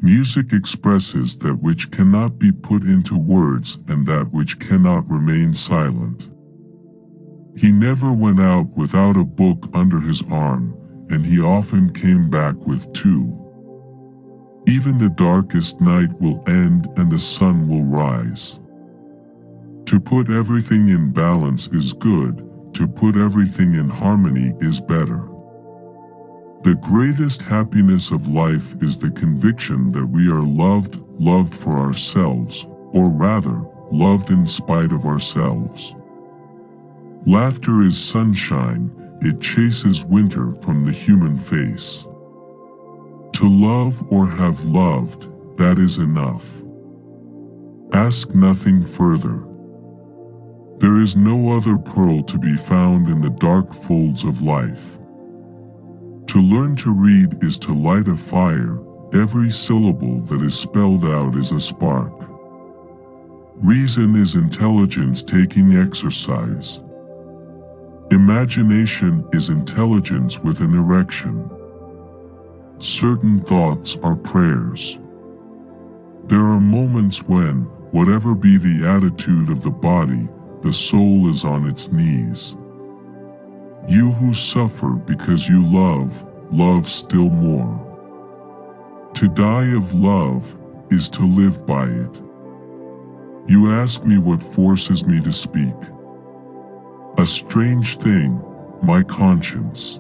Music expresses that which cannot be put into words and that which cannot remain silent. He never went out without a book under his arm, and he often came back with two. Even the darkest night will end and the sun will rise. To put everything in balance is good, to put everything in harmony is better. The greatest happiness of life is the conviction that we are loved for ourselves, or rather, loved in spite of ourselves. Laughter is sunshine, it chases winter from the human face. To love or have loved, that is enough. Ask nothing further. There is no other pearl to be found in the dark folds of life. To learn to read is to light a fire, every syllable that is spelled out is a spark. Reason is intelligence taking exercise. Imagination is intelligence with an erection. Certain thoughts are prayers. There are moments when, whatever be the attitude of the body, the soul is on its knees. You who suffer because you love still more. To die of love is to live by it. You ask me what forces me to speak. A strange thing, my conscience.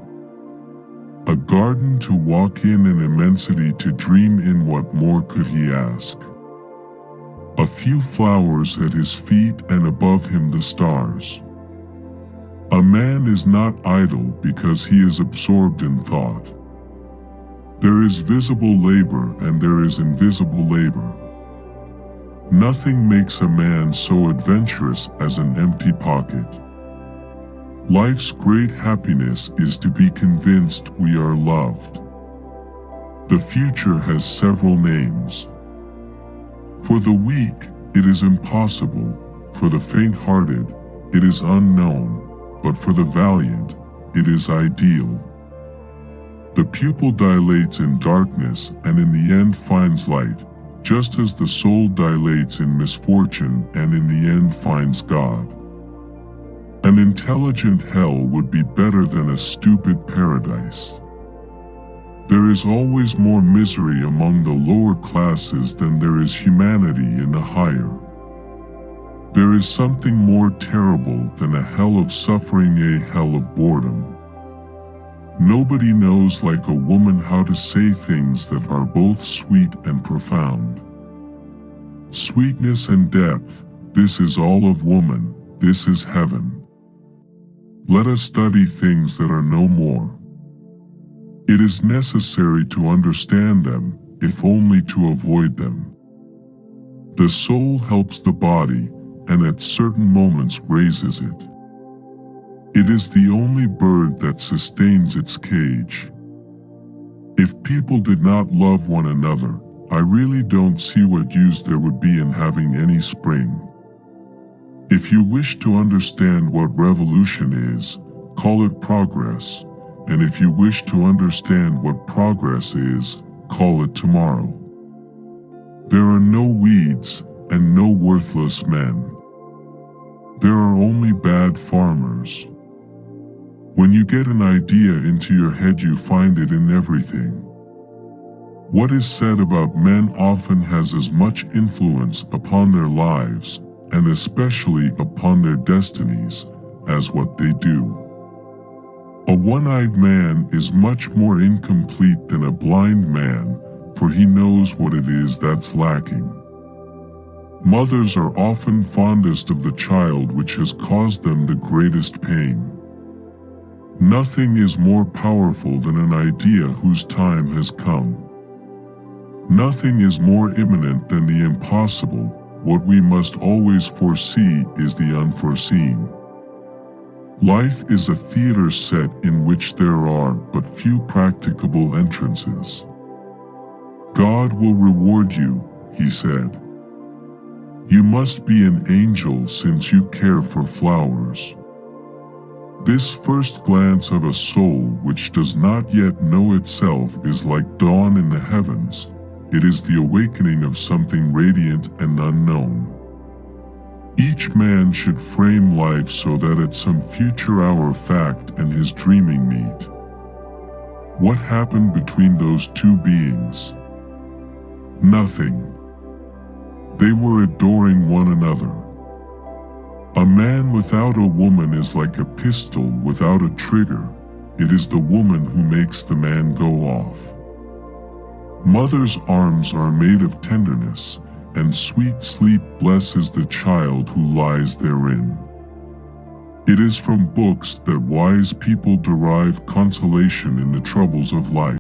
A garden to walk in, an immensity to dream in, what more could he ask? A few flowers at his feet and above him the stars. A man is not idle because he is absorbed in thought. There is visible labor and there is invisible labor. Nothing makes a man so adventurous as an empty pocket. Life's great happiness is to be convinced we are loved. The future has several names. For the weak, it is impossible. For the faint-hearted, it is unknown. But for the valiant, it is ideal. The pupil dilates in darkness and in the end finds light, just as the soul dilates in misfortune and in the end finds God. An intelligent hell would be better than a stupid paradise. There is always more misery among the lower classes than there is humanity in the higher. There is something more terrible than a hell of suffering, a hell of boredom. Nobody knows like a woman how to say things that are both sweet and profound. Sweetness and depth, this is all of woman, this is heaven. Let us study things that are no more. It is necessary to understand them, if only to avoid them. The soul helps the body, and at certain moments raises it. It is the only bird that sustains its cage. If people did not love one another, I really don't see what use there would be in having any spring. If you wish to understand what revolution is, call it progress, and if you wish to understand what progress is, call it tomorrow. There are no weeds and no worthless men. There are only bad farmers. When you get an idea into your head, you find it in everything. What is said about men often has as much influence upon their lives, and especially upon their destinies, as what they do. A one-eyed man is much more incomplete than a blind man, for he knows what it is that's lacking. Mothers are often fondest of the child which has caused them the greatest pain. Nothing is more powerful than an idea whose time has come. Nothing is more imminent than the impossible. What we must always foresee is the unforeseen. Life is a theater set in which there are but few practicable entrances. God will reward you, he said. You must be an angel since you care for flowers. This first glance of a soul which does not yet know itself is like dawn in the heavens, it is the awakening of something radiant and unknown. Each man should frame life so that at some future hour fact and his dreaming meet. What happened between those two beings? Nothing. They were adoring one another. A man without a woman is like a pistol without a trigger. It is the woman who makes the man go off. Mother's arms are made of tenderness, and sweet sleep blesses the child who lies therein. It is from books that wise people derive consolation in the troubles of life.